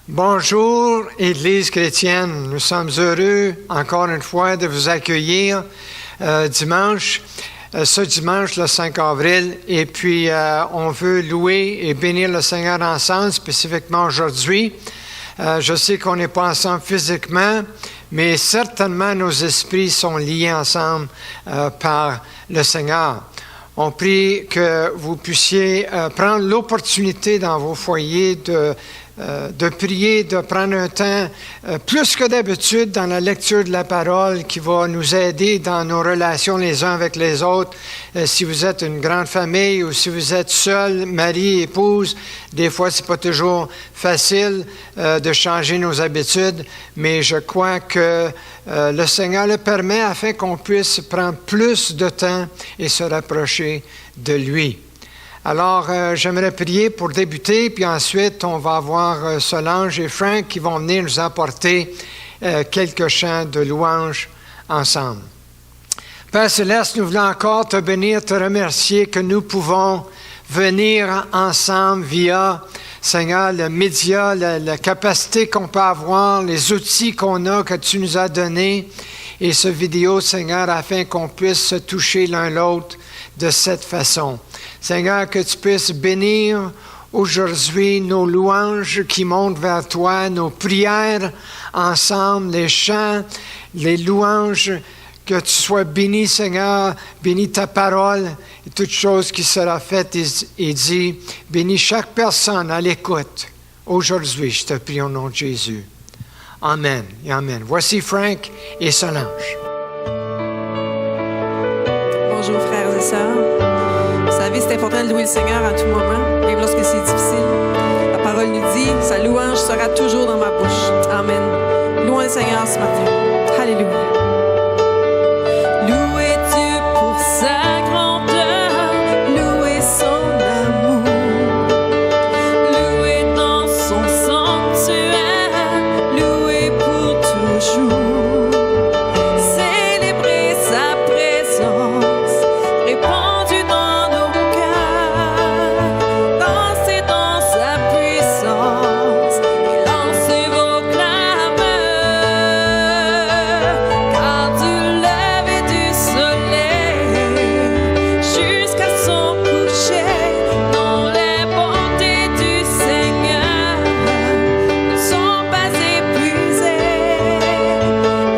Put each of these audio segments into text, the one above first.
Bonjour, Église chrétienne. Nous sommes heureux, encore une fois, de vous accueillir dimanche, ce dimanche, le 5 avril. Et puis, on veut louer et bénir le Seigneur ensemble, spécifiquement aujourd'hui. Je sais qu'on n'est pas ensemble physiquement, mais certainement nos esprits sont liés ensemble par le Seigneur. On prie que vous puissiez prendre l'opportunité dans vos foyers de prier, de prendre un temps plus que d'habitude dans la lecture de la parole qui va nous aider dans nos relations les uns avec les autres. Si vous êtes une grande famille ou si vous êtes seul, mari, épouse, des fois c'est pas toujours facile de changer nos habitudes, mais je crois que le Seigneur le permet afin qu'on puisse prendre plus de temps et se rapprocher de lui. Alors, j'aimerais prier pour débuter, puis ensuite, on va avoir Solange et Frank qui vont venir nous apporter quelques chants de louange ensemble. Père Céleste, nous voulons encore te bénir, te remercier que nous pouvons venir ensemble via, Seigneur, le média, la capacité qu'on peut avoir, les outils qu'on a, que tu nous as donnés, et ce vidéo, Seigneur, afin qu'on puisse se toucher l'un l'autre de cette façon. Seigneur, que tu puisses bénir aujourd'hui nos louanges qui montent vers toi, nos prières ensemble, les chants, les louanges, que tu sois béni, Seigneur, bénis ta parole et toute chose qui sera faite et dit. Bénis chaque personne à l'écoute. Aujourd'hui, je te prie au nom de Jésus. Amen et Amen. Voici Frank et Solange. Bonjour frères et sœurs. Vous savez, c'est important de louer le Seigneur à tout moment, même lorsque c'est difficile. La parole nous dit, sa louange sera toujours dans ma bouche. Amen. Louons le Seigneur ce matin. Alléluia. Louez Dieu pour sa grandeur, louez son amour, louez dans son sanctuaire, louez pour toujours. Célébrez sa présence, répandue dans nos cœurs, dansez dans sa puissance et lancez vos clameurs. Car du lever du soleil jusqu'à son coucher, non, les bontés du Seigneur ne sont pas épuisées.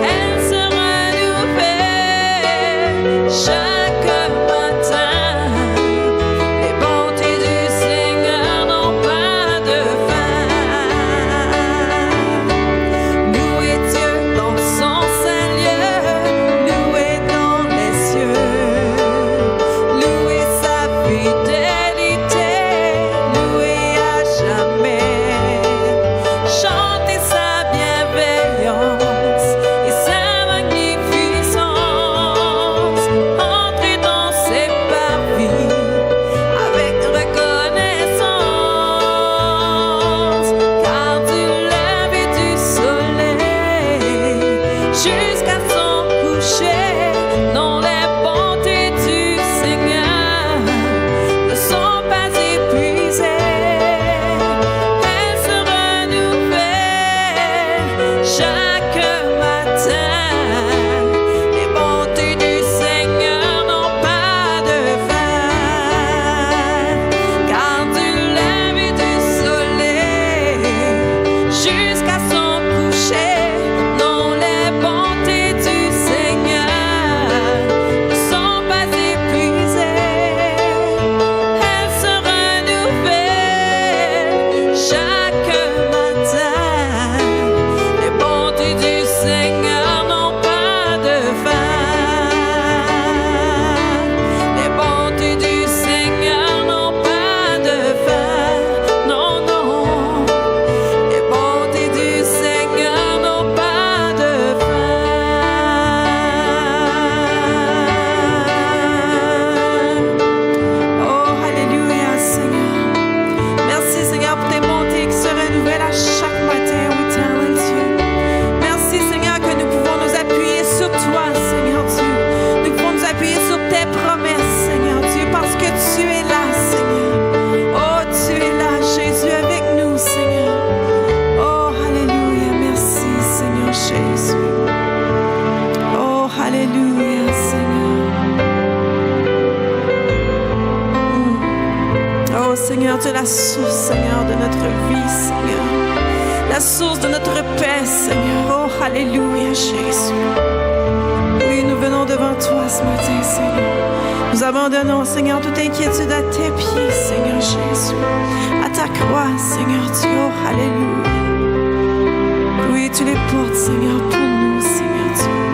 Elles se renouvellent chaque matin. Les bontés du Seigneur n'ont pas de fin. Louez Dieu dans son saint lieu, louez dans les cieux, louez sa fidélité, louez à jamais. Chantez sa bienveillance et sa magnificence. Seigneur, tu es la source, Seigneur, de notre vie, Seigneur. La source de notre paix, Seigneur. Oh, alléluia, Jésus. Oui, nous venons devant toi ce matin, Seigneur. Nous abandonnons, Seigneur, toute inquiétude à tes pieds, Seigneur Jésus. À ta croix, Seigneur Dieu. Oh, alléluia. Oui, tu les portes, Seigneur, pour nous, Seigneur Dieu.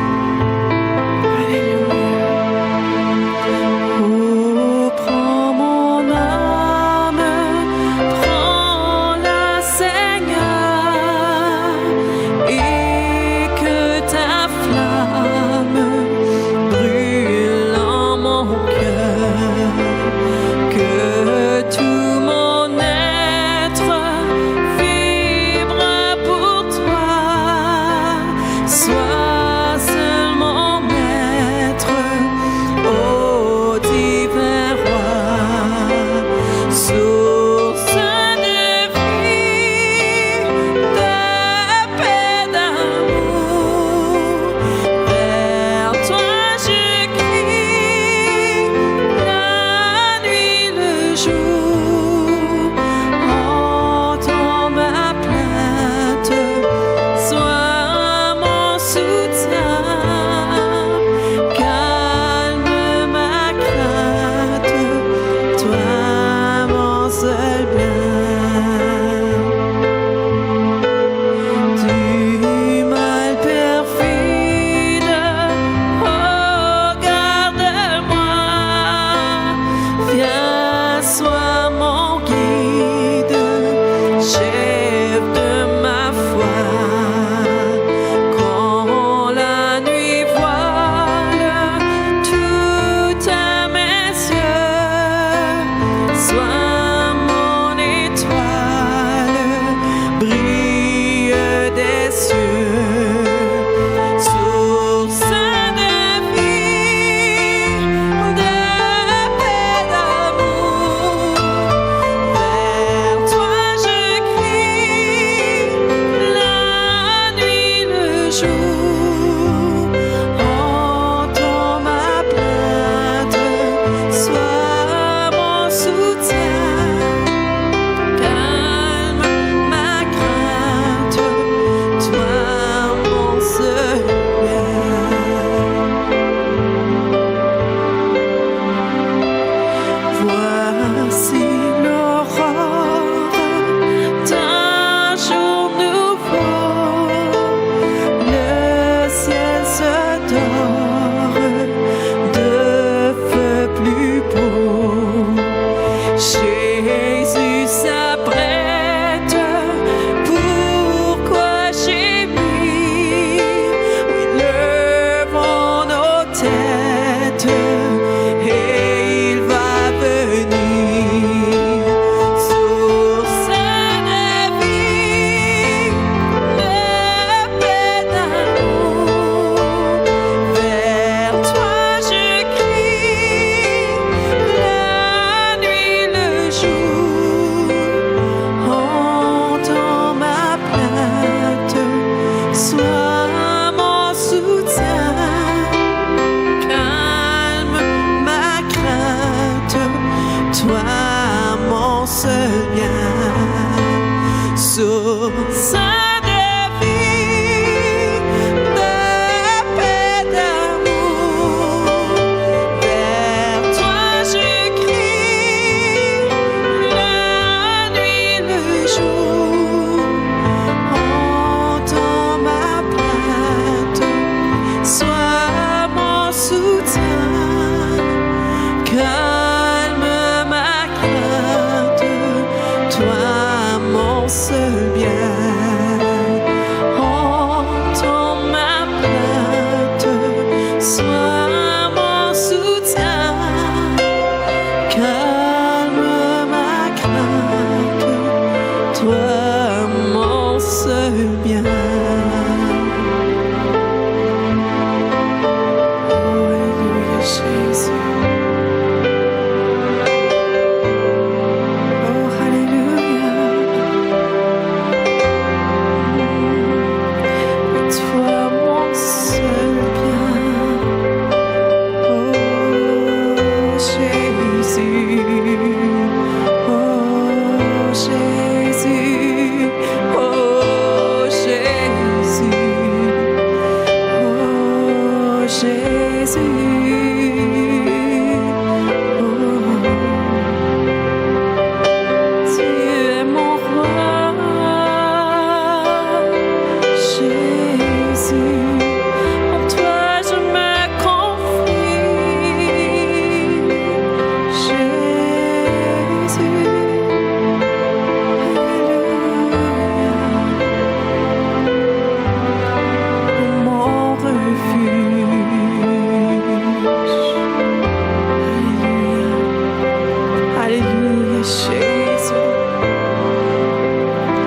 Alléluia, Jésus.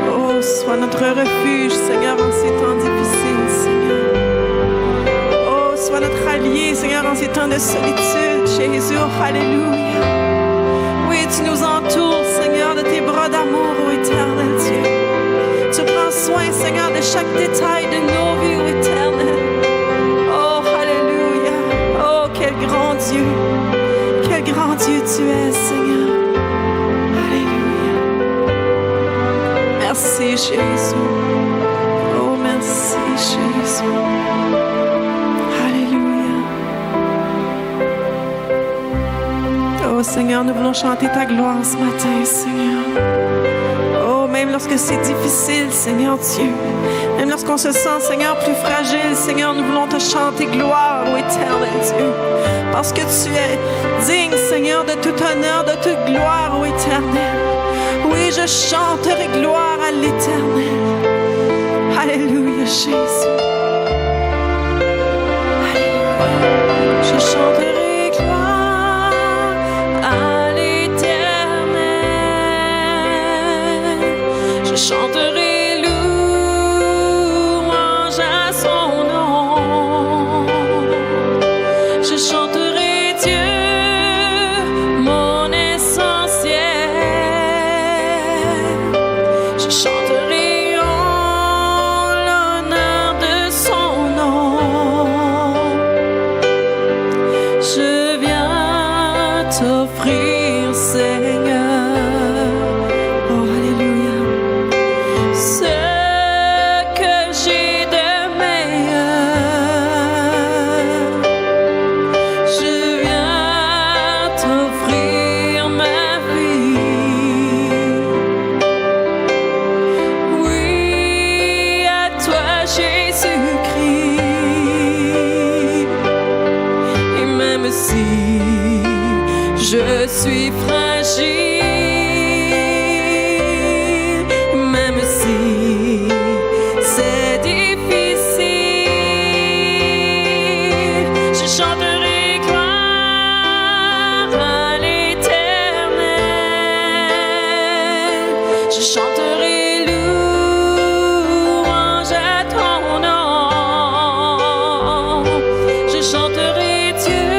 Oh, sois notre refuge, Seigneur, en ces temps difficiles, Seigneur. Oh, sois notre allié, Seigneur, en ces temps de solitude, Jésus. Oh, Alléluia. Oui, tu nous entoures, Seigneur, de tes bras d'amour, ô éternel Dieu. Tu prends soin, Seigneur, de chaque détail de nos vies, ô éternel. Oh, Alléluia. Oh, quel grand Dieu. Quel grand Dieu tu es, Seigneur. Alléluia. Merci, Jésus. Oh, merci, Jésus. Alléluia. Oh, Seigneur, nous voulons chanter ta gloire ce matin, Seigneur. Oh, même lorsque c'est difficile, Seigneur Dieu. Même lorsqu'on se sent, Seigneur, plus fragile, Seigneur, nous voulons te chanter gloire, ô éternel Dieu. Parce que tu es digne, Seigneur, de tout honneur, de toute gloire, ô éternel. Oui, je chanterai gloire à l'éternel. Alléluia, Jésus. Alléluia. Je chanterai gloire à l'éternel. Je chanterai louange à son nom. Je chanterai Dieu, mon essentiel. Je chanterai en l'honneur de son nom. Je viens t'offrir, Seigneur. Oh, alléluia. Ce que j'ai de meilleur. Je viens t'offrir ma vie. Oui, à toi, Jésus-Christ. Et même si je suis fragile, même si c'est difficile, je chanterai gloire à l'éternel. Je chanterai louange à ton nom. Je chanterai Dieu,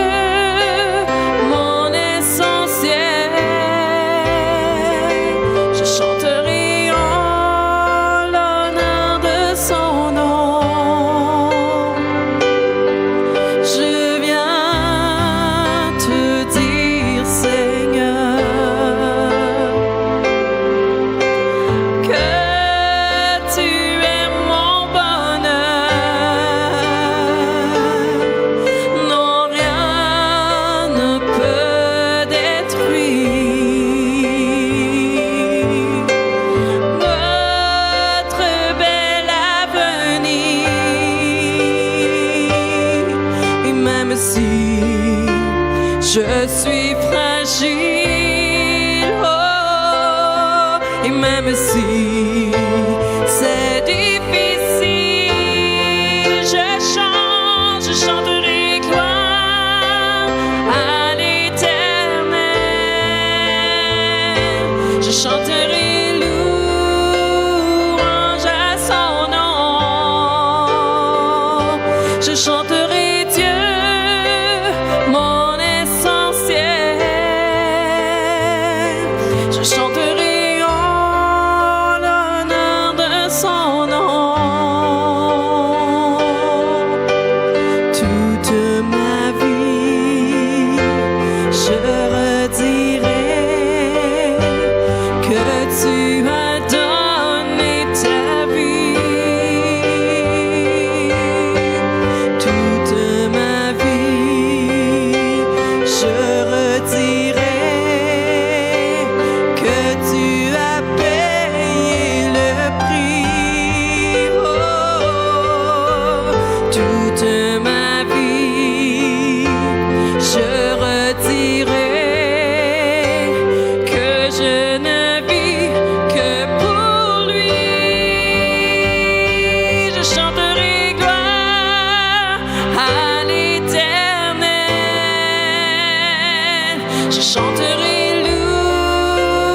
mon essentiel. Je chanterai en l'honneur de son nom. Je viens te dire, Seigneur, que tu es mon bonheur. Non, rien ne peut détruire notre bel avenir. Et même si je suis fragile, oh, et même si c'est difficile, je chanterai gloire à l'éternel. Je chanterai louange à son nom. Je chanterai Dieu, mon essentiel. Je chanterai en l'honneur de son nom. Toute ma vie, je redirai que tu as donné ta vie. Toute ma vie, je redirai que tu as payé le prix. Oh, toute ma vie, je redirai que je ne vis que pour lui. Je chanterai gloire à l'éternel. Je chanterai louange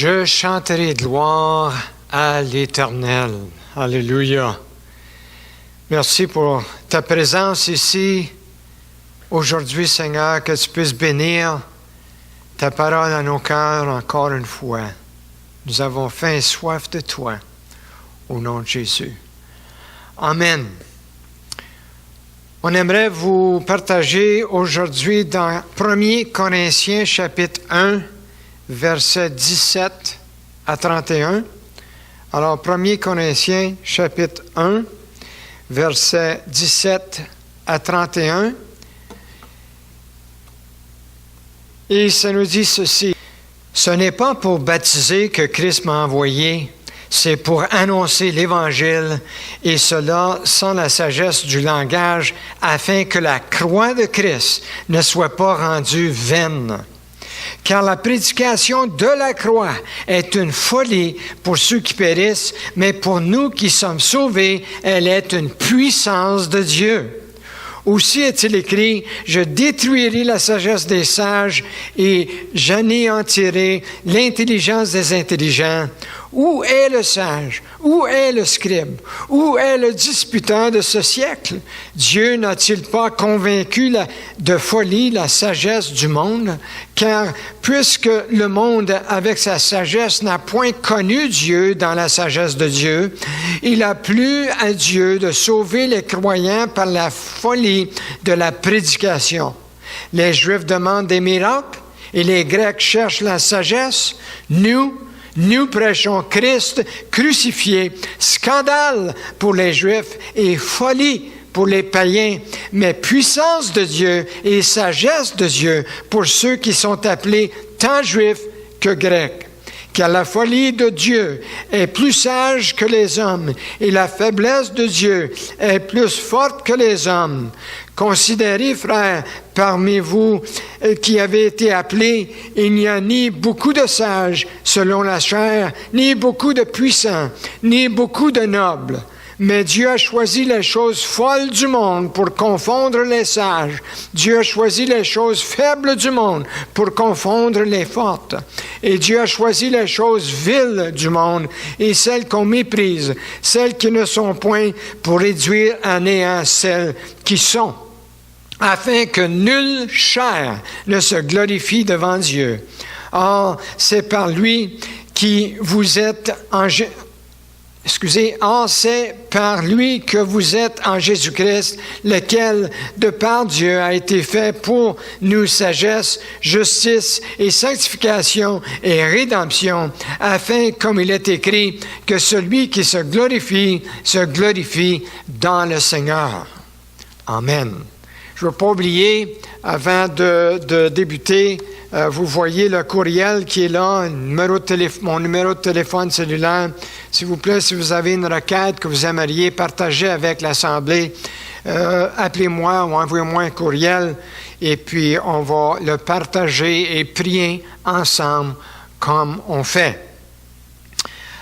Je chanterai gloire à l'Éternel. Alléluia. Merci pour ta présence ici aujourd'hui, Seigneur, que tu puisses bénir ta parole à nos cœurs encore une fois. Nous avons faim et soif de toi, au nom de Jésus. Amen. On aimerait vous partager aujourd'hui dans 1 Corinthiens chapitre 1, versets 17 à 31. Alors, 1 Corinthiens chapitre 1, versets 17 à 31. Et ça nous dit ceci. Ce n'est pas pour baptiser que Christ m'a envoyé, c'est pour annoncer l'Évangile, et cela sans la sagesse du langage, afin que la croix de Christ ne soit pas rendue vaine. Car la prédication de la croix est une folie pour ceux qui périssent, mais pour nous qui sommes sauvés, elle est une puissance de Dieu. Aussi est-il écrit, « Je détruirai la sagesse des sages et j'anéantirai l'intelligence des intelligents. » Où est le sage? Où est le scribe? Où est le disputeur de ce siècle? Dieu n'a-t-il pas convaincu de folie la sagesse du monde? Car puisque le monde, avec sa sagesse, n'a point connu Dieu dans la sagesse de Dieu, il a plu à Dieu de sauver les croyants par la folie de la prédication. Les Juifs demandent des miracles et les Grecs cherchent la sagesse. Nous prêchons Christ crucifié, scandale pour les Juifs et folie pour les païens, mais puissance de Dieu et sagesse de Dieu pour ceux qui sont appelés tant Juifs que Grecs. Car la folie de Dieu est plus sage que les hommes et la faiblesse de Dieu est plus forte que les hommes. Considérez, frères, parmi vous qui avez été appelés, il n'y a ni beaucoup de sages selon la chair, ni beaucoup de puissants, ni beaucoup de nobles. Mais Dieu a choisi les choses folles du monde pour confondre les sages. Dieu a choisi les choses faibles du monde pour confondre les fortes. Et Dieu a choisi les choses viles du monde et celles qu'on méprise, celles qui ne sont point, pour réduire à néant celles qui sont, afin que nulle chair ne se glorifie devant Dieu. Or, c'est par lui qui vous êtes c'est par lui que vous êtes en Jésus-Christ, lequel, de par Dieu, a été fait pour nous sagesse, justice et sanctification et rédemption, afin, comme il est écrit, que celui qui se glorifie dans le Seigneur. Amen. Je ne veux pas oublier, avant de débuter, vous voyez le courriel qui est là, mon numéro de téléphone cellulaire. S'il vous plaît, si vous avez une requête que vous aimeriez partager avec l'Assemblée, appelez-moi ou envoyez-moi un courriel et puis on va le partager et prier ensemble comme on fait.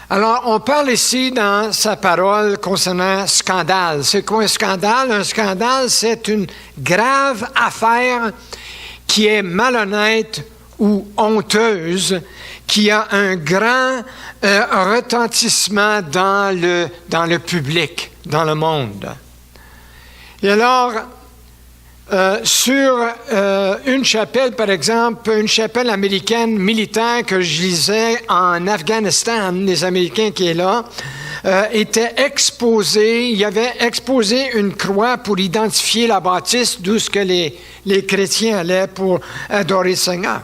Alors, on parle ici dans sa parole concernant scandale. C'est quoi un scandale? Un scandale, c'est une grave affaire qui est malhonnête ou honteuse, qui a un grand retentissement dans le public, dans le monde. Et alors, sur une chapelle, par exemple, une chapelle américaine militaire que je lisais en Afghanistan, les Américains qui est là, était exposé, il y avait exposé une croix pour identifier la bâtisse d'où ce que les chrétiens allaient pour adorer le Seigneur.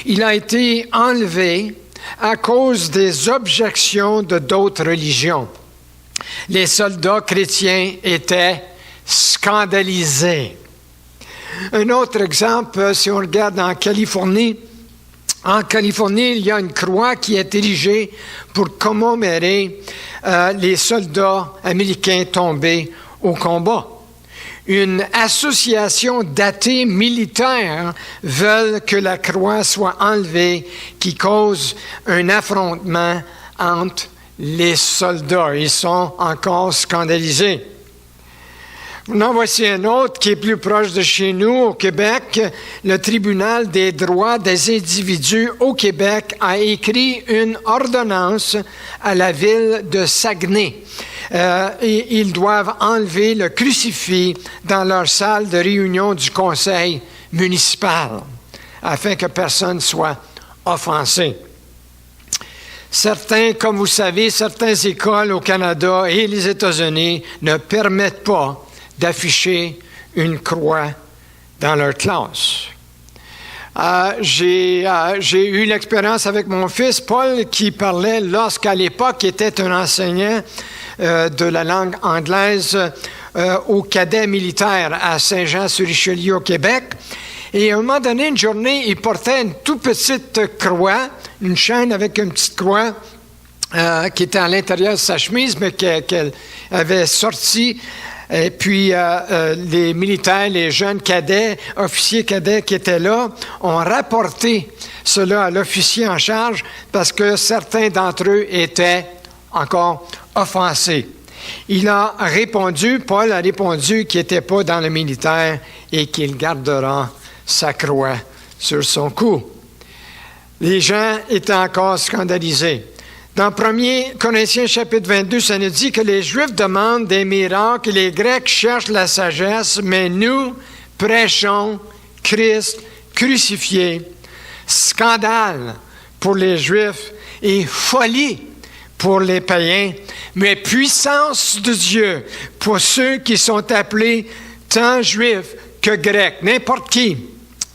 Il a été enlevé à cause des objections de d'autres religions. Les soldats chrétiens étaient scandalisés. Un autre exemple, si on regarde en Californie, il y a une croix qui est érigée pour commémorer les soldats américains tombés au combat. Une association d'athées militaires veulent que la croix soit enlevée, qui cause un affrontement entre les soldats. Ils sont encore scandalisés. Non, voici un autre qui est plus proche de chez nous, au Québec. Le tribunal des droits des individus au Québec a écrit une ordonnance à la ville de Saguenay. Et ils doivent enlever le crucifix dans leur salle de réunion du conseil municipal afin que personne soit offensé. Certains, comme vous savez, certaines écoles au Canada et les États-Unis ne permettent pas d'afficher une croix dans leur classe. J'ai eu l'expérience avec mon fils Paul qui parlait lorsqu'à l'époque il était un enseignant de la langue anglaise au cadet militaire à Saint-Jean-sur-Richelieu au Québec. Et à un moment donné, une journée, il portait une toute petite croix, une chaîne avec une petite croix qui était à l'intérieur de sa chemise, mais qu'elle avait sorti. Et puis, les militaires, les jeunes cadets, officiers cadets qui étaient là, ont rapporté cela à l'officier en charge parce que certains d'entre eux étaient encore offensés. Paul a répondu qu'il n'était pas dans le militaire et qu'il gardera sa croix sur son cou. Les gens étaient encore scandalisés. Dans 1 Corinthiens chapitre 22, ça nous dit que les Juifs demandent des miracles et les Grecs cherchent la sagesse, mais nous prêchons Christ crucifié. Scandale pour les Juifs et folie pour les païens, mais puissance de Dieu pour ceux qui sont appelés tant Juifs que Grecs. N'importe qui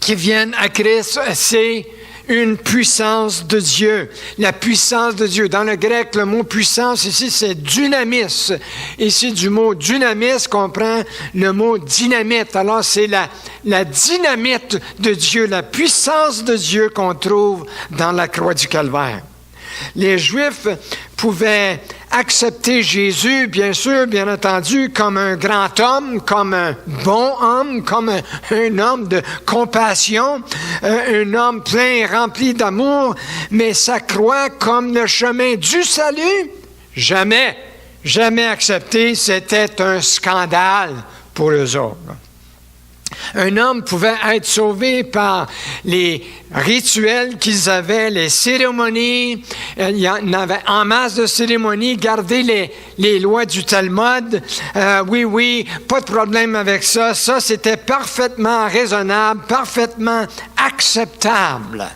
viennent à Christ, c'est une puissance de Dieu. La puissance de Dieu. Dans le grec, le mot puissance ici, c'est dynamis. Ici, du mot dynamis, qu'on prend le mot dynamite. Alors, c'est la dynamite de Dieu, la puissance de Dieu qu'on trouve dans la croix du Calvaire. Les Juifs pouvaient accepter Jésus, bien sûr, bien entendu, comme un grand homme, comme un bon homme, comme un homme de compassion, un homme plein et rempli d'amour, mais sa croix comme le chemin du salut, jamais accepté, c'était un scandale pour eux autres. Un homme pouvait être sauvé par les rituels qu'ils avaient, les cérémonies. Il y en avait en masse de cérémonies. Garder les lois du Talmud. Oui, pas de problème avec ça. Ça, c'était parfaitement raisonnable, parfaitement acceptable.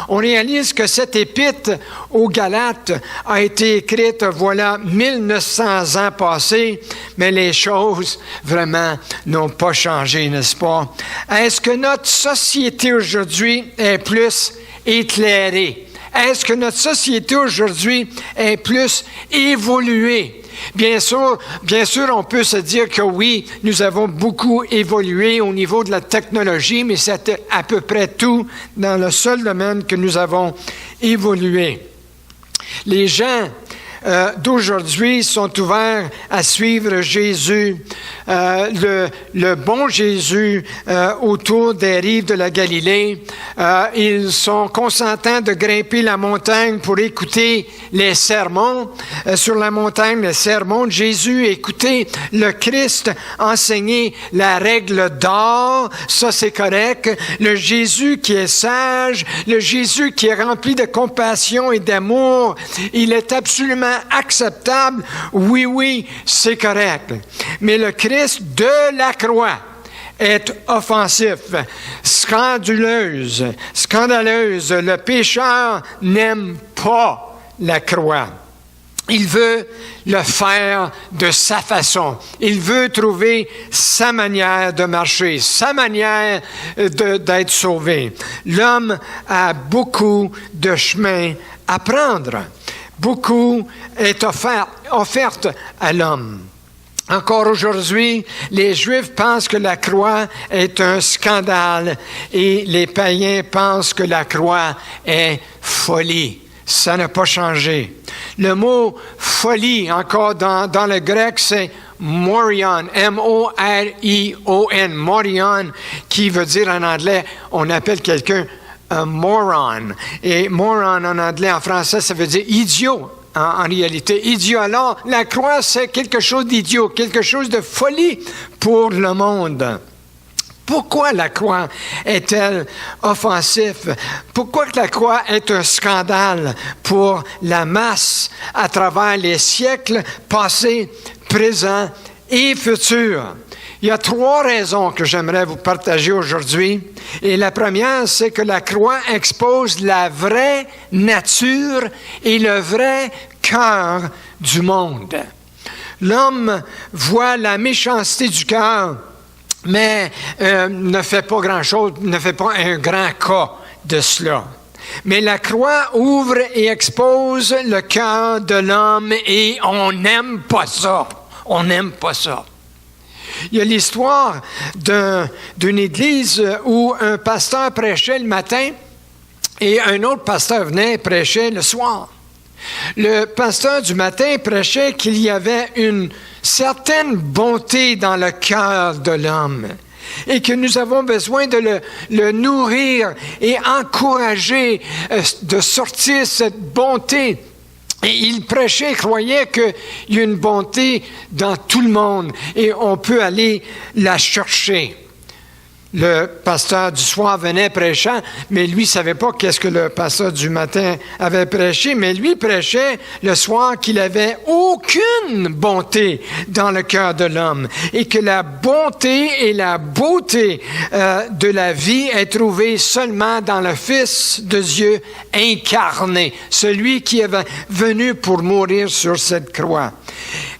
On réalise que cette épître aux Galates a été écrite, voilà, 1900 ans passés, mais les choses, vraiment, n'ont pas changé, n'est-ce pas? Est-ce que notre société aujourd'hui est plus éclairée? Est-ce que notre société aujourd'hui est plus évoluée? Bien sûr, on peut se dire que oui, nous avons beaucoup évolué au niveau de la technologie, mais c'est à peu près tout dans le seul domaine que nous avons évolué. Les gens d'aujourd'hui sont ouverts à suivre Jésus, le bon Jésus autour des rives de la Galilée. Ils sont consentants de grimper la montagne pour écouter les sermons. Sur la montagne, les sermons de Jésus, écouter le Christ enseigner la règle d'or, ça c'est correct. Le Jésus qui est sage, le Jésus qui est rempli de compassion et d'amour, il est absolument acceptable. Oui, c'est correct. Mais le Christ de la croix est offensif, scandaleuse. Le pécheur n'aime pas la croix. Il veut le faire de sa façon. Il veut trouver sa manière de marcher, sa manière d'être sauvé. L'homme a beaucoup de chemin à prendre. Beaucoup est offerte à l'homme. Encore aujourd'hui, les Juifs pensent que la croix est un scandale et les païens pensent que la croix est folie. Ça n'a pas changé. Le mot folie, encore dans le grec, c'est morion, M-O-R-I-O-N, morion, qui veut dire en anglais, on appelle quelqu'un un moron. Et moron en anglais, en français, ça veut dire idiot. en réalité. Idiot. Alors, la croix, c'est quelque chose d'idiot, quelque chose de folie pour le monde. Pourquoi la croix est-elle offensive? Pourquoi la croix est un scandale pour la masse à travers les siècles passés, présents et futurs? Il y a 3 raisons que j'aimerais vous partager aujourd'hui. Et la première, c'est que la croix expose la vraie nature et le vrai cœur du monde. L'homme voit la méchanceté du cœur, mais ne fait pas grand-chose, ne fait pas un grand cas de cela. Mais la croix ouvre et expose le cœur de l'homme et on n'aime pas ça. On n'aime pas ça. Il y a l'histoire d'une église où un pasteur prêchait le matin et un autre pasteur venait prêcher le soir. Le pasteur du matin prêchait qu'il y avait une certaine bonté dans le cœur de l'homme et que nous avons besoin de le nourrir et encourager de sortir cette bonté. Et il prêchait, croyait qu'il y a une bonté dans tout le monde et on peut aller la chercher. Le pasteur du soir venait prêchant, mais lui ne savait pas qu'est-ce que le pasteur du matin avait prêché, mais lui prêchait le soir qu'il n'avait aucune bonté dans le cœur de l'homme et que la bonté et la beauté de la vie est trouvée seulement dans le Fils de Dieu incarné, celui qui est venu pour mourir sur cette croix.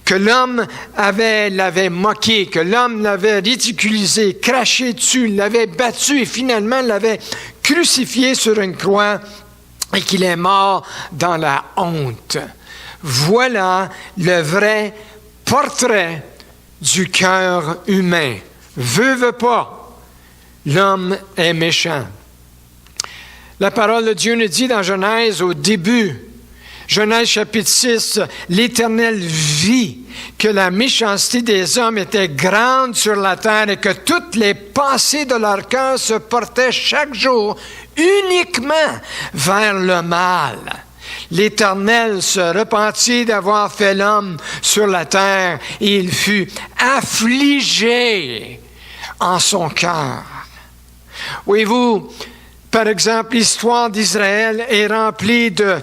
Que l'homme l'avait moqué, que l'homme l'avait ridiculisé, craché dessus, l'avait battu et finalement l'avait crucifié sur une croix et qu'il est mort dans la honte. Voilà le vrai portrait du cœur humain. Veut pas, l'homme est méchant. La parole de Dieu nous dit dans Genèse au début, Genèse chapitre 6, l'Éternel vit que la méchanceté des hommes était grande sur la terre et que toutes les pensées de leur cœur se portaient chaque jour uniquement vers le mal. L'Éternel se repentit d'avoir fait l'homme sur la terre et il fut affligé en son cœur. Voyez-vous, par exemple, l'histoire d'Israël est remplie de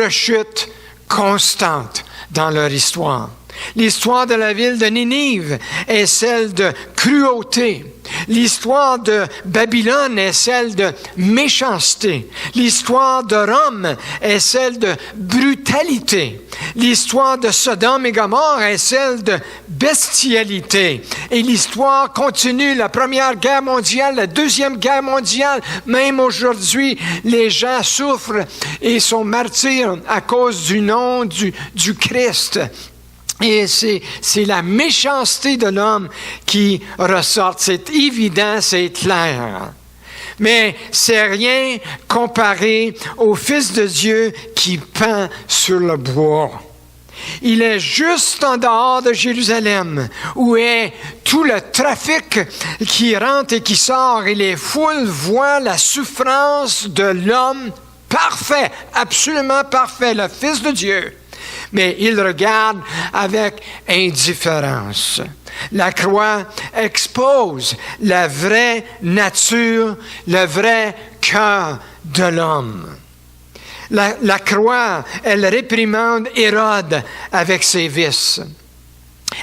rechutes constantes dans leur histoire. L'histoire de la ville de Ninive est celle de cruauté. L'histoire de Babylone est celle de méchanceté. L'histoire de Rome est celle de brutalité. L'histoire de Sodome et Gomorrhe est celle de bestialité. Et l'histoire continue, la Première Guerre mondiale, la Deuxième Guerre mondiale. Même aujourd'hui, les gens souffrent et sont martyrs à cause du nom du Christ. Et c'est la méchanceté de l'homme qui ressort. C'est évident, c'est clair. Mais c'est rien comparé au Fils de Dieu qui pend sur le bois. Il est juste en dehors de Jérusalem, où est tout le trafic qui rentre et qui sort, et les foules voient la souffrance de l'homme parfait, absolument parfait, le Fils de Dieu. Mais il regarde avec indifférence. La croix expose la vraie nature, le vrai cœur de l'homme. La croix, elle réprimande Hérode avec ses vices.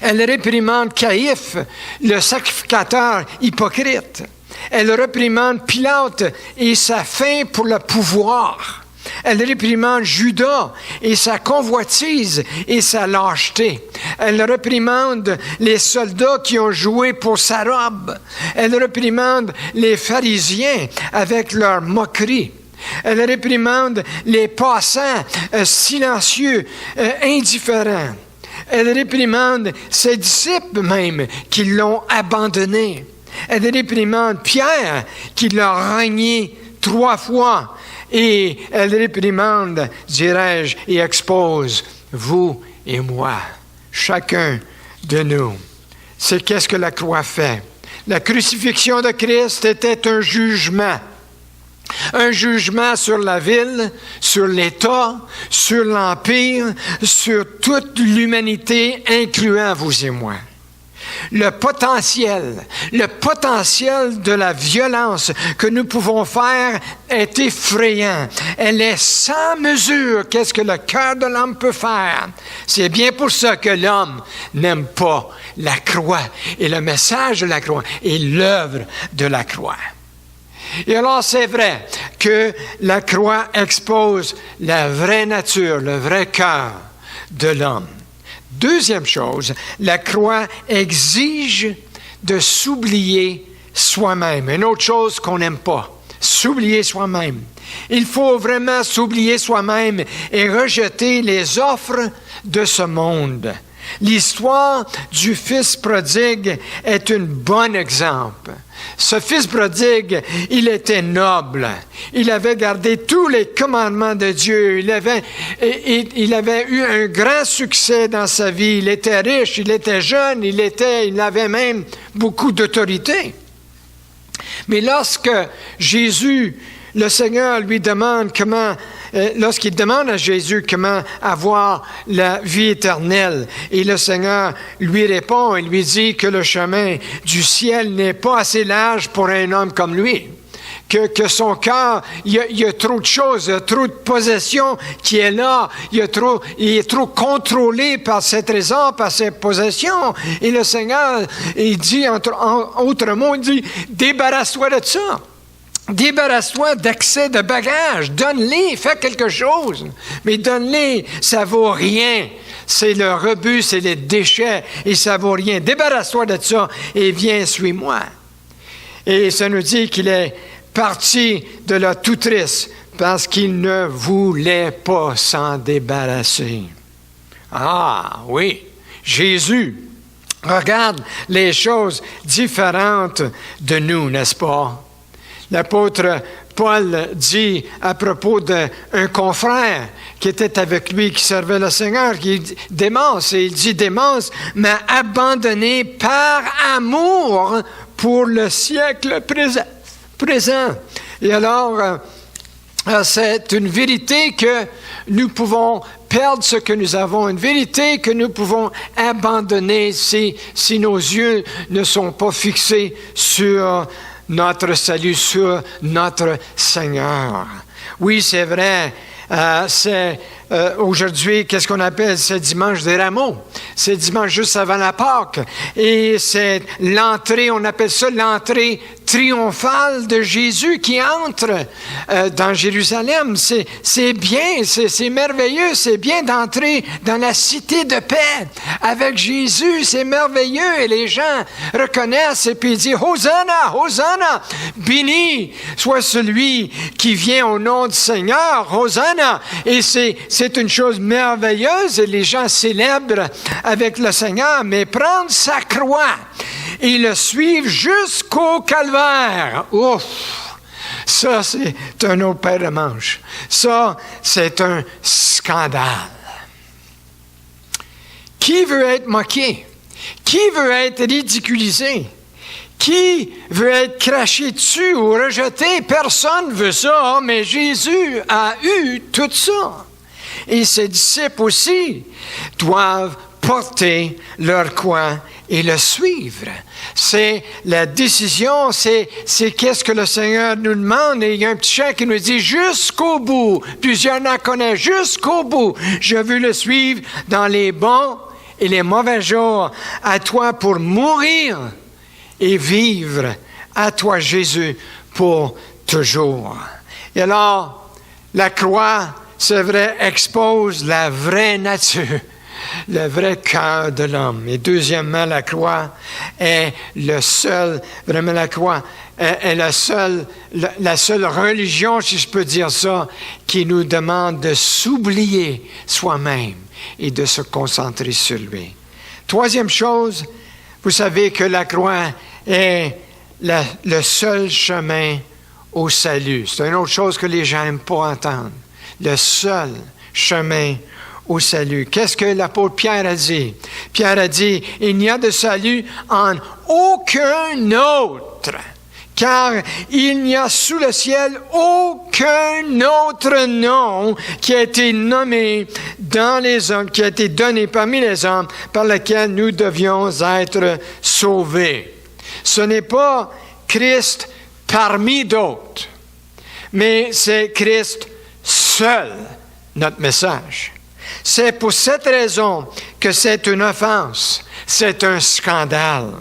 Elle réprimande Caïphe, le sacrificateur hypocrite. Elle réprimande Pilate et sa faim pour le pouvoir. Elle réprimande Judas et sa convoitise et sa lâcheté. Elle réprimande les soldats qui ont joué pour sa robe. Elle réprimande les pharisiens avec leur moquerie. Elle réprimande les passants silencieux, indifférents. Elle réprimande ses disciples même qui l'ont abandonné. Elle réprimande Pierre qui l'a renié 3 fois. Et elle réprimande, dirais-je, et expose vous et moi, chacun de nous. C'est qu'est-ce que la croix fait? La crucifixion de Christ était un jugement. Un jugement sur la ville, sur l'État, sur l'Empire, sur toute l'humanité, incluant vous et moi. Le potentiel de la violence que nous pouvons faire est effrayant. Elle est sans mesure. Qu'est-ce que le cœur de l'homme peut faire? C'est bien pour ça que l'homme n'aime pas la croix et le message de la croix et l'œuvre de la croix. Et alors, c'est vrai que la croix expose la vraie nature, le vrai cœur de l'homme. Deuxième chose, la croix exige de s'oublier soi-même. Une autre chose qu'on n'aime pas, s'oublier soi-même. Il faut vraiment s'oublier soi-même et rejeter les offres de ce monde. L'histoire du fils prodigue est un bon exemple. Ce fils prodigue, il était noble. Il avait gardé tous les commandements de Dieu. Il avait eu un grand succès dans sa vie. Il était riche, il était jeune, il avait même beaucoup d'autorité. Mais lorsque Jésus, le Seigneur, lui demande lorsqu'il demande à Jésus comment avoir la vie éternelle, et le Seigneur lui répond et lui dit que le chemin du ciel n'est pas assez large pour un homme comme lui. Que son cœur, il y a trop de choses, il y a trop de possessions qui est là, il est trop contrôlé par ses trésors, par ses possessions. Et le Seigneur, il dit, en autre mot, il dit, débarrasse-toi de ça. Débarrasse-toi d'excès de bagages. Donne-les, fais quelque chose. Mais donne-les, ça vaut rien. C'est le rebut, c'est les déchets et ça vaut rien. Débarrasse-toi de ça et viens, suis-moi. Et ça nous dit qu'il est parti de là tout triste parce qu'il ne voulait pas s'en débarrasser. Ah oui, Jésus regarde les choses différentes de nous, n'est-ce pas? L'apôtre Paul dit à propos d'un confrère qui était avec lui, qui servait le Seigneur, Démas, et il dit, Démas m'a abandonné par amour pour le siècle présent. Et alors, c'est une vérité que nous pouvons perdre ce que nous avons, une vérité que nous pouvons abandonner si nos yeux ne sont pas fixés sur notre salut, sur notre Seigneur. Oui, c'est vrai. Aujourd'hui, qu'est-ce qu'on appelle? C'est dimanche des rameaux. C'est dimanche juste avant la Pâque. Et c'est l'entrée, on appelle ça l'entrée triomphale de Jésus qui entre dans Jérusalem. C'est bien, c'est merveilleux, c'est bien d'entrer dans la cité de paix avec Jésus. C'est merveilleux et les gens reconnaissent et puis disent Hosanna, Hosanna, béni soit celui qui vient au nom du Seigneur, Hosanna. Et c'est une chose merveilleuse et les gens célèbrent avec le Seigneur, mais prendre sa croix et le suivre jusqu'au calvaire. Ouf! Ça, c'est un autre paire de manches. Ça, c'est un scandale. Qui veut être moqué? Qui veut être ridiculisé? Qui veut être craché dessus ou rejeté? Personne ne veut ça, mais Jésus a eu tout ça. Et ses disciples aussi doivent porter leur croix et le suivre. C'est la décision, c'est qu'est-ce que le Seigneur nous demande. Et il y a un petit chant qui nous dit jusqu'au bout. Plusieurs en connaissent jusqu'au bout. Je veux le suivre dans les bons et les mauvais jours. À toi pour mourir et vivre. À toi, Jésus, pour toujours. Et alors, la croix, c'est vrai, expose la vraie nature, le vrai cœur de l'homme. Et deuxièmement, la croix est vraiment la croix est la seule religion, si je peux dire ça, qui nous demande de s'oublier soi-même et de se concentrer sur lui. Troisième chose, vous savez que la croix est le seul chemin au salut. C'est une autre chose que les gens n'aiment pas entendre. Le seul chemin au salut. Qu'est-ce que l'apôtre Pierre a dit? Pierre a dit, il n'y a de salut en aucun autre, car il n'y a sous le ciel aucun autre nom qui a été nommé dans les hommes, qui a été donné parmi les hommes, par lequel nous devions être sauvés. Ce n'est pas Christ parmi d'autres, mais c'est Christ seul, notre message. C'est pour cette raison que c'est une offense, c'est un scandale.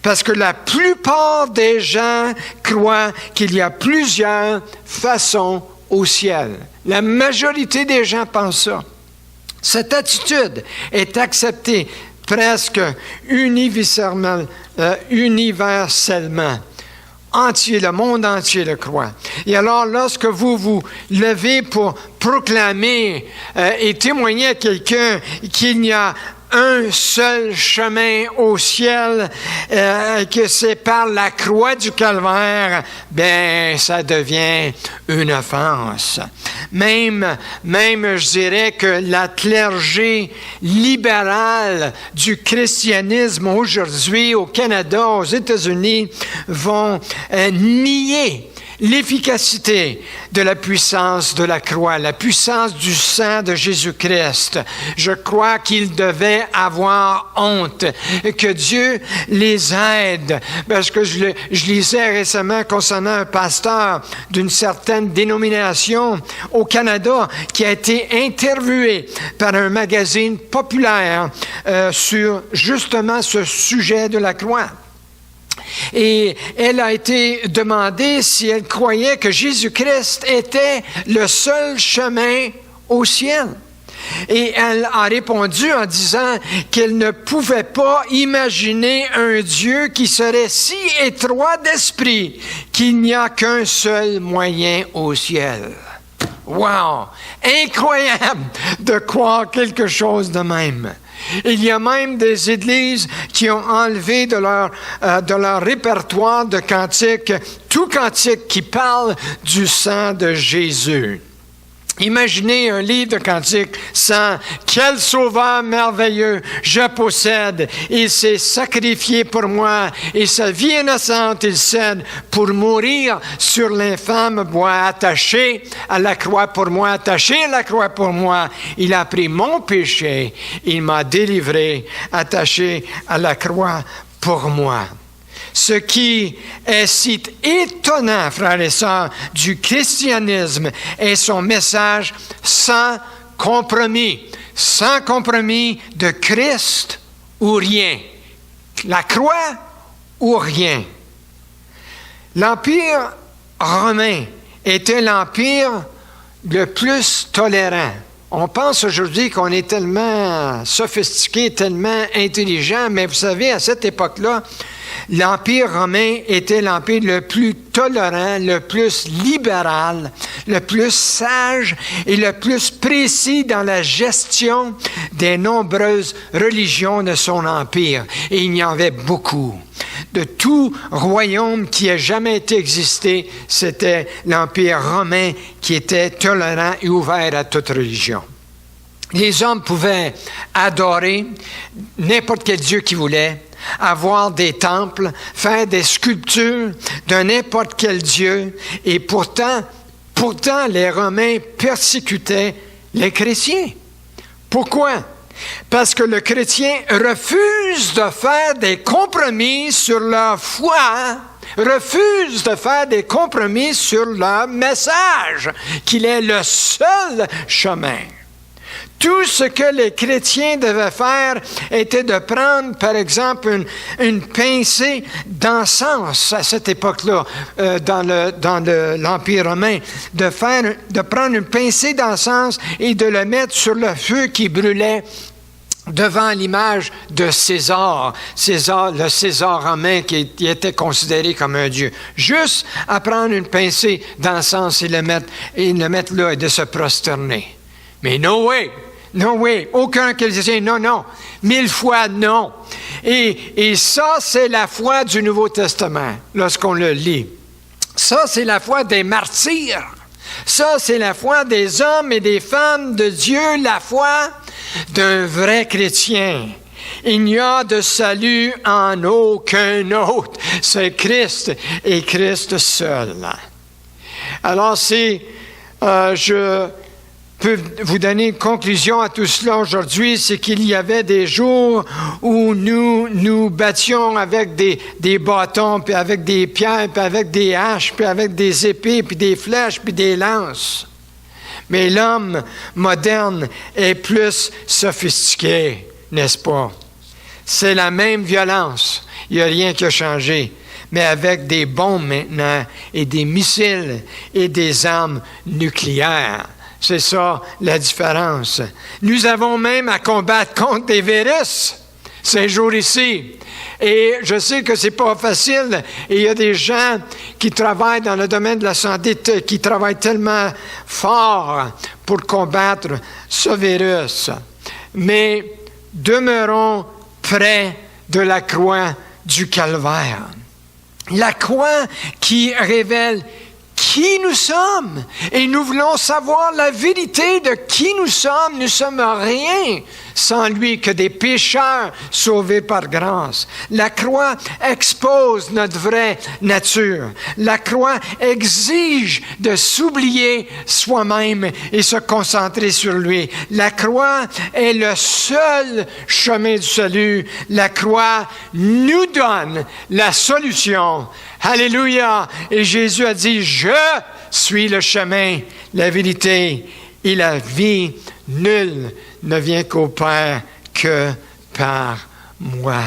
Parce que la plupart des gens croient qu'il y a plusieurs façons au ciel. La majorité des gens pensent ça. Cette attitude est acceptée presque universellement. Entier, le monde entier le croit. Et alors, lorsque vous vous levez pour proclamer et témoigner à quelqu'un qu'il n'y a un seul chemin au ciel, que c'est par la croix du calvaire, ben ça devient une offense. Même, je dirais que la clergé libérale du christianisme aujourd'hui au Canada, aux États-Unis, vont nier l'efficacité de la puissance de la croix, la puissance du sang de Jésus-Christ. Je crois qu'ils devaient avoir honte, que Dieu les aide. Parce que je lisais récemment concernant un pasteur d'une certaine dénomination au Canada qui a été interviewé par un magazine populaire sur justement ce sujet de la croix. Et elle a été demandée si elle croyait que Jésus-Christ était le seul chemin au ciel. Et elle a répondu en disant qu'elle ne pouvait pas imaginer un Dieu qui serait si étroit d'esprit qu'il n'y a qu'un seul moyen au ciel. Wow! Incroyable de croire quelque chose de même. Il y a même des églises qui ont enlevé de leur répertoire de cantiques tout cantique qui parle du sang de Jésus. Imaginez un livre de cantiques sans « Quel sauveur merveilleux je possède! Il s'est sacrifié pour moi et sa vie innocente il cède pour mourir sur l'infâme bois attaché à la croix pour moi, attaché à la croix pour moi. Il a pris mon péché, il m'a délivré, attaché à la croix pour moi. » Ce qui est si étonnant, frères et sœurs, du christianisme est son message sans compromis de Christ ou rien. La croix ou rien. L'Empire romain était l'empire le plus tolérant. On pense aujourd'hui qu'on est tellement sophistiqué, tellement intelligent, mais vous savez, à cette époque-là, l'Empire romain était l'empire le plus tolérant, le plus libéral, le plus sage et le plus précis dans la gestion des nombreuses religions de son empire. Et il y en avait beaucoup. De tout royaume qui ait jamais été existé, c'était l'Empire romain qui était tolérant et ouvert à toute religion. Les hommes pouvaient adorer n'importe quel Dieu qu'ils voulaient, avoir des temples, faire des sculptures de n'importe quel Dieu, et pourtant, les Romains persécutaient les chrétiens. Pourquoi? Parce que le chrétien refuse de faire des compromis sur leur foi, refuse de faire des compromis sur leur message, qu'il est le seul chemin. Tout ce que les chrétiens devaient faire était de prendre, par exemple, une pincée d'encens à cette époque-là, dans l'Empire romain, de prendre une pincée d'encens et de le mettre sur le feu qui brûlait devant l'image de César, le César romain qui était considéré comme un dieu. Juste à prendre une pincée d'encens et le mettre là et de se prosterner. Mais no way, aucun chrétien, non, 1000 fois non. Et ça, c'est la foi du Nouveau Testament, lorsqu'on le lit. Ça, c'est la foi des martyrs. Ça, c'est la foi des hommes et des femmes de Dieu, la foi d'un vrai chrétien. Il n'y a de salut en aucun autre. C'est Christ et Christ seul. Alors, si je peux vous donner une conclusion à tout cela aujourd'hui, c'est qu'il y avait des jours où nous nous battions avec des bâtons, puis avec des pierres, puis avec des haches, puis avec des épées, puis des flèches, puis des lances. Mais l'homme moderne est plus sophistiqué, n'est-ce pas? C'est la même violence. Il n'y a rien qui a changé. Mais avec des bombes maintenant, et des missiles, et des armes nucléaires. C'est ça la différence. Nous avons même à combattre contre des virus ces jours-ci. Et je sais que c'est pas facile. Et il y a des gens qui travaillent dans le domaine de la santé, qui travaillent tellement fort pour combattre ce virus. Mais demeurons près de la croix du Calvaire. La croix qui révèle qui nous sommes. Et nous voulons savoir la vérité de qui nous sommes. Nous ne sommes rien sans lui que des pécheurs sauvés par grâce. La croix expose notre vraie nature. La croix exige de s'oublier soi-même et se concentrer sur lui. La croix est le seul chemin du salut. La croix nous donne la solution. Alléluia! Et Jésus a dit, je suis le chemin, la vérité et la vie. Nul ne vient qu'au Père que par moi.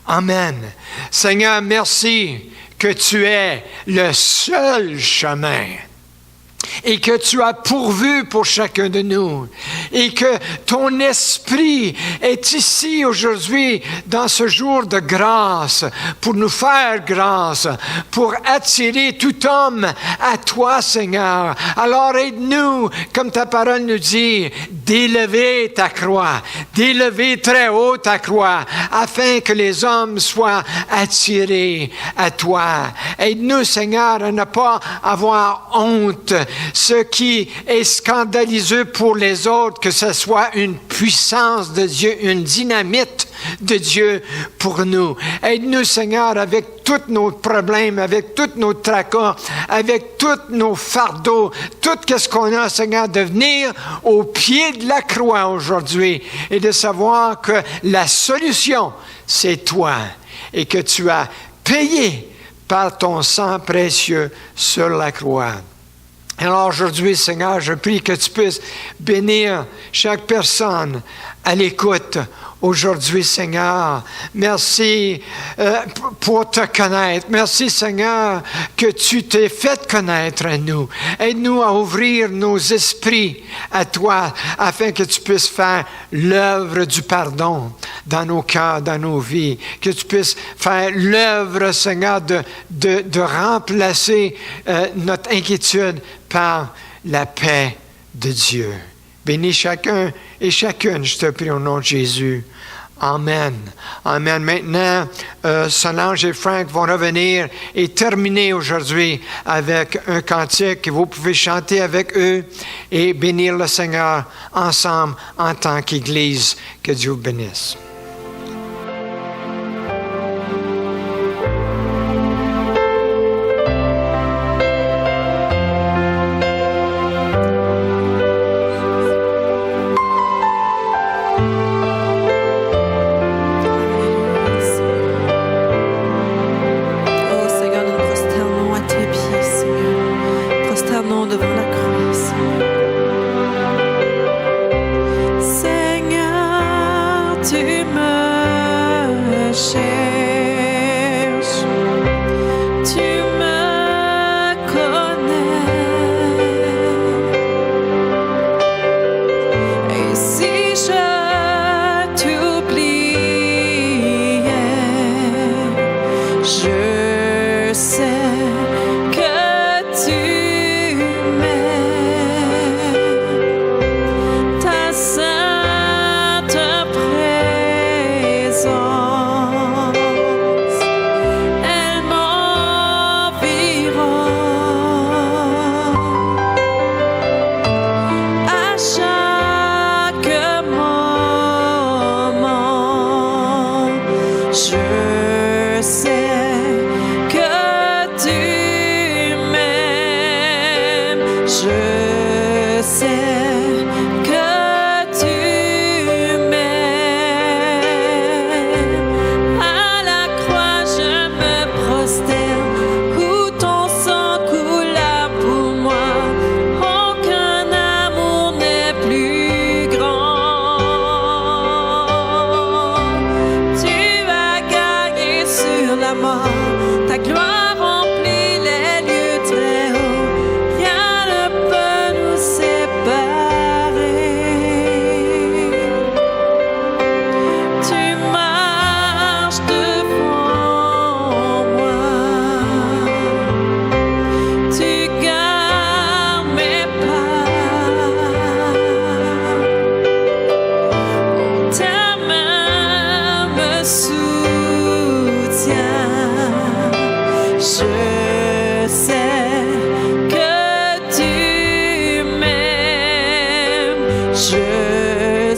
Amen. Seigneur, merci que tu es le seul chemin. Et que tu as pourvu pour chacun de nous. Et que ton esprit est ici aujourd'hui, dans ce jour de grâce, pour nous faire grâce, pour attirer tout homme à toi, Seigneur. Alors aide-nous, comme ta parole nous dit, d'élever ta croix, d'élever très haut ta croix, afin que les hommes soient attirés à toi. Aide-nous, Seigneur, à ne pas avoir honte. Ce qui est scandaliseux pour les autres, que ce soit une puissance de Dieu, une dynamite de Dieu pour nous. Aide-nous, Seigneur, avec tous nos problèmes, avec tous nos tracas, avec tous nos fardeaux, tout ce qu'on a, Seigneur, de venir au pied de la croix aujourd'hui et de savoir que la solution, c'est toi et que tu as payé par ton sang précieux sur la croix. Alors aujourd'hui, Seigneur, je prie que tu puisses bénir chaque personne à l'écoute aujourd'hui, Seigneur. Merci pour te connaître. Merci, Seigneur, que tu t'es fait connaître à nous. Aide-nous à ouvrir nos esprits à toi, afin que tu puisses faire l'œuvre du pardon dans nos cœurs, dans nos vies. Que tu puisses faire l'œuvre, Seigneur, de remplacer notre inquiétude par la paix de Dieu. Bénis chacun et chacune, je te prie au nom de Jésus. Amen. Amen. Maintenant, Solange et Frank vont revenir et terminer aujourd'hui avec un cantique que vous pouvez chanter avec eux et bénir le Seigneur ensemble en tant qu'Église. Que Dieu vous bénisse. Je sais que tu m'aimes. Je sais que tu m'aimes. À la croix, je me prosterne, où ton sang coula pour moi. Aucun amour n'est plus grand. Tu as gagné sur la mort, ta gloire. Je sais que tu m'aimes. Je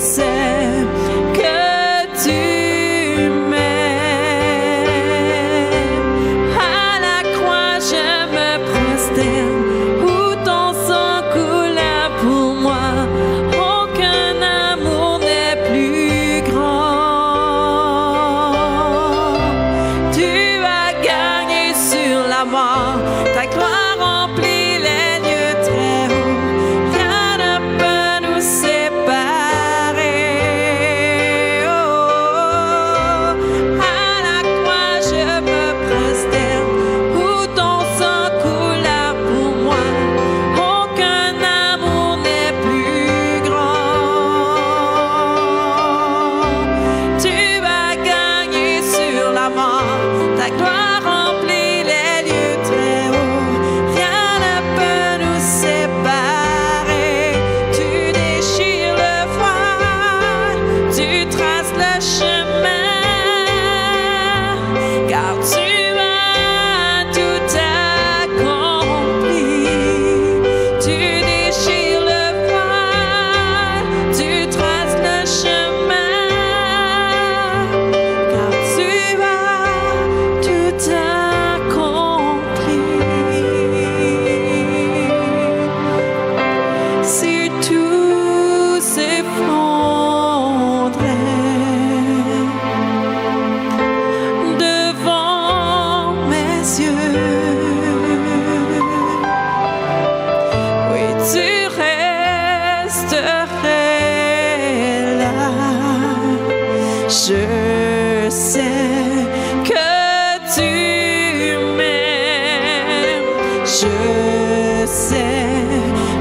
sais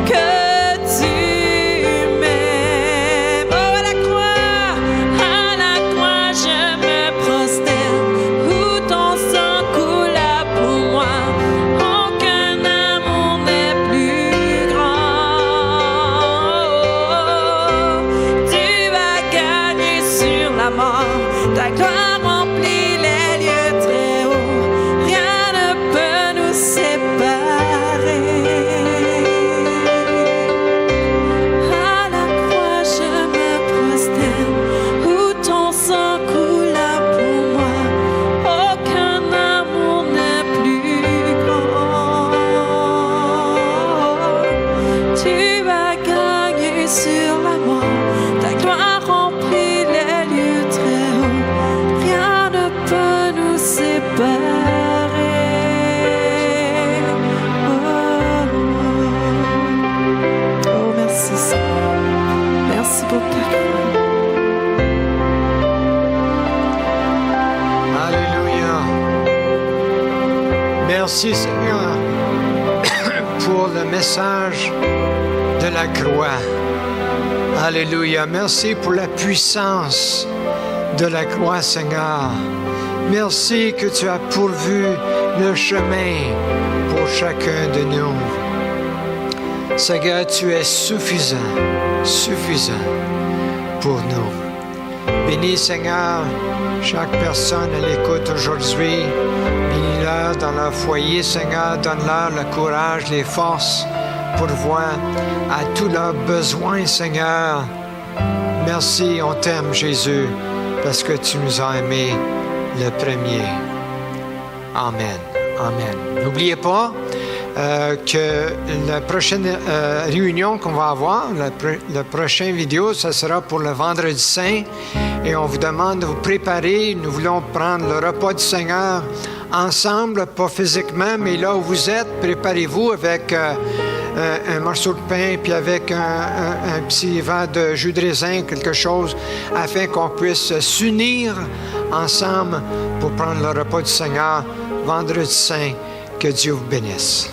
que tu m'aimes. Oh, à la croix, je me prosterne, où ton sang coula pour moi. Aucun amour n'est plus grand. Tu as gagné sur la mort. Ta gloire remplit les lieux très hauts, rien ne peut nous séparer. À la croix, je me prosterne, où ton sang coula pour moi. Aucun amour n'est plus grand. Tu as gagné sur la mort, ta gloire remplit les lieux très hauts. Rien ne peut nous séparer. Oh, merci Seigneur. Merci pour ta croix. Alléluia. Merci Seigneur pour le message de la croix. Alléluia. Merci pour la puissance de la croix, Seigneur. Merci que tu as pourvu le chemin pour chacun de nous. Seigneur, tu es suffisant pour nous. Bénis, Seigneur, chaque personne à l'écoute aujourd'hui. Bénis-leur dans leur foyer, Seigneur. Donne-leur le courage, les forces pour voir à tous leurs besoins, Seigneur. Merci, on t'aime, Jésus, parce que tu nous as aimés le premier. Amen. Amen. N'oubliez pas, que la prochaine réunion qu'on va avoir, la prochaine vidéo, ça sera pour le Vendredi Saint. Et on vous demande de vous préparer. Nous voulons prendre le repas du Seigneur ensemble, pas physiquement, mais là où vous êtes, préparez-vous avec un morceau de pain, puis avec un petit verre de jus de raisin, quelque chose, afin qu'on puisse s'unir ensemble pour prendre le repas du Seigneur, Vendredi Saint. Que Dieu vous bénisse.